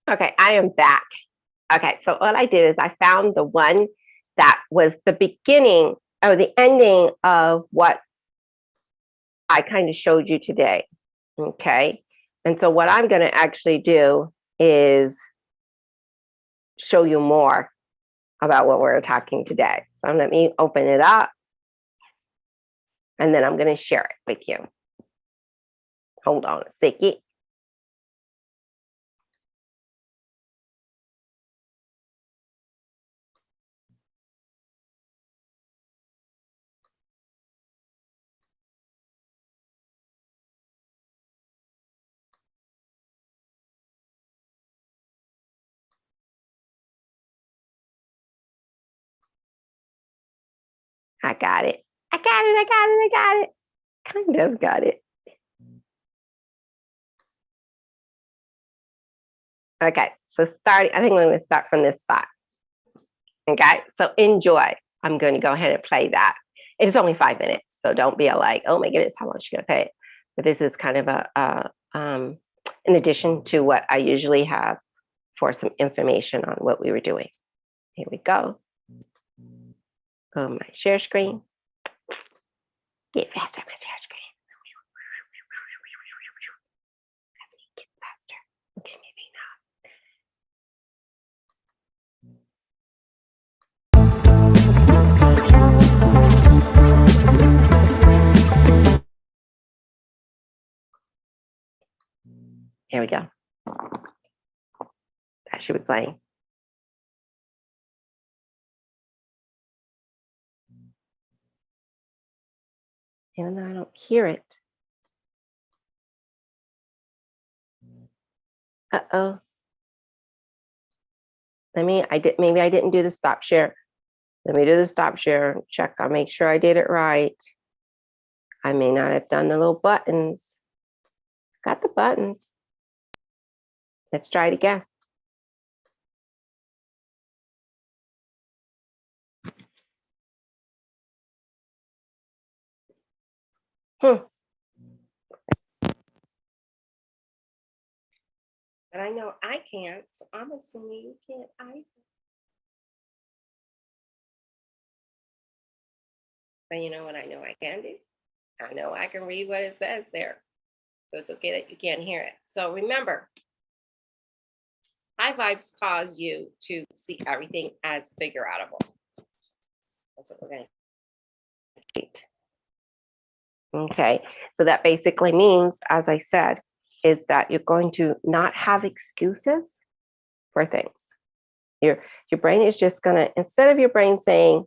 Okay, I am back. Okay, so what I did is I found the one that was the beginning or the ending of what I kind of showed you today. Okay, and so what I'm going to actually do is show you more about what we're talking today. So let me open it up and then I'm going to share it with you. Hold on a second. I got it. I got it. I got it. I got it. Kind of got it. Okay, so starting, I think I'm going to start from this spot. Okay, so enjoy. I'm going to go ahead and play that. It's only 5 minutes, so don't be like, oh my goodness, how much are you going to pay? But this is kind of in addition to what I usually have for some information on what we were doing. Here we go. Go my share screen. Get faster, my share screen. Get faster. Okay, maybe not. Here we go. That should be playing. Even though I don't hear it. Uh-oh. Maybe I didn't do the stop share. Let me do the stop share. Check. I'll make sure I did it right. I may not have done the little buttons. Got the buttons. Let's try it again. But I know I can't, so I'm assuming you can't either. But you know what I know I can do? I know I can read what it says there. So it's okay that you can't hear it. So remember, high vibes cause you to see everything as figure outable. That's what we're going to treat. Okay, so that basically means, as I said, is that you're going to not have excuses for things. Your brain is just gonna, instead of your brain saying,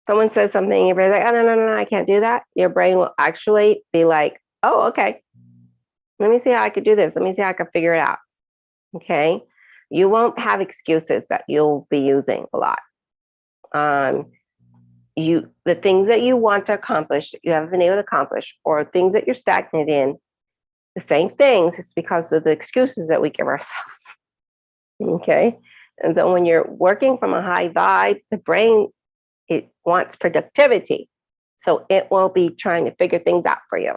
someone says something, your brain's like, oh, no, I can't do that. Your brain will actually be like, oh, okay, let me see how I could do this. Let me see how I can figure it out. Okay, you won't have excuses that you'll be using a lot. The things that you want to accomplish, that you haven't been able to accomplish, or things that you're stagnant in, the same things, it's because of the excuses that we give ourselves. Okay. And so when you're working from a high vibe, the brain, it wants productivity. So it will be trying to figure things out for you.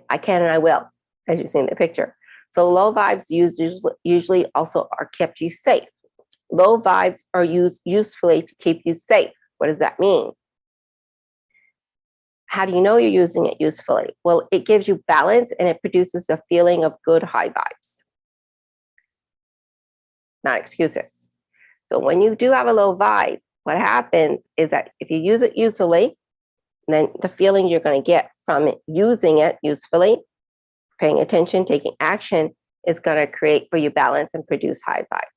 I can and I will, as you see in the picture. So low vibes usually also are kept you safe. Low vibes are used usefully to keep you safe. What does that mean? How do you know you're using it usefully? Well, it gives you balance and it produces a feeling of good high vibes, not excuses. So when you do have a low vibe, what happens is that if you use it usefully, then the feeling you're going to get from it, using it usefully, paying attention, taking action, is going to create for you balance and produce high vibe.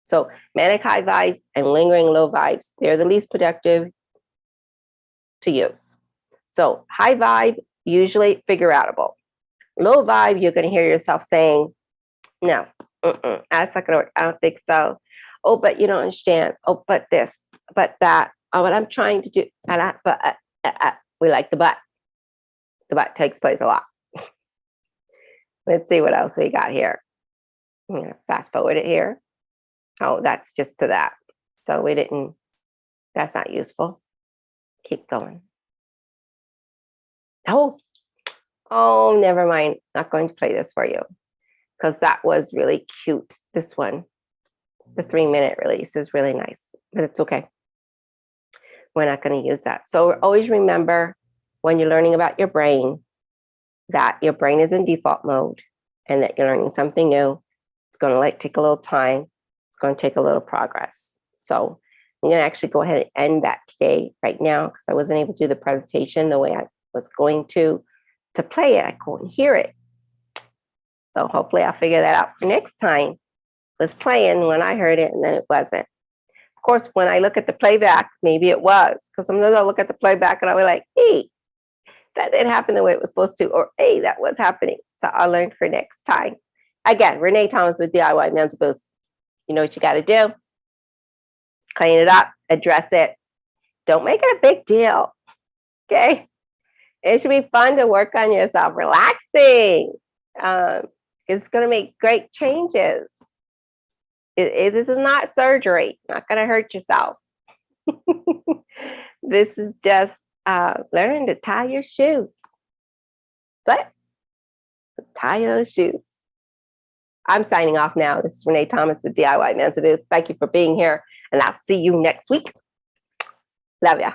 So manic high vibes and lingering low vibes, they're the least productive to use. So high vibe, usually figure outable. Low vibe, you're going to hear yourself saying, no, that's not going to work. I don't think so. Oh, but you don't understand. Oh, but this, but that. Oh, what I'm trying to do. We like the but. The but takes place a lot. Let's see what else we got here. I'm going to fast forward it here. Oh, that's just to that. So we didn't, that's not useful. Keep going. Oh, never mind. Not going to play this for you. because that was really cute. This one, the 3-minute release is really nice, but it's okay. We're not going to use that. So always remember when you're learning about your brain, that your brain is in default mode and that you're learning something new. It's going to take a little time. It's going to take a little progress. So I'm going to actually go ahead and end that today right now because I wasn't able to do the presentation the way I was going to play it. I couldn't hear it. So hopefully I'll figure that out for next time. It was playing when I heard it and then it wasn't. Of course, when I look at the playback, maybe it was, because sometimes I'll look at the playback and I'll be like, hey, that didn't happen the way it was supposed to, or hey, that was happening. So I'll learn for next time. Again, Renee Thomas with DIY Mental Boost. You know what you got to do? Clean it up, address it. Don't make it a big deal. Okay? It should be fun to work on yourself, relaxing. It's going to make great changes. This is not surgery. Not going to hurt yourself. This is just learning to tie your shoes. But tie those shoes. I'm signing off now. This is Renee Thomas with DIY Mental Boost. Thank you for being here, and I'll see you next week. Love ya.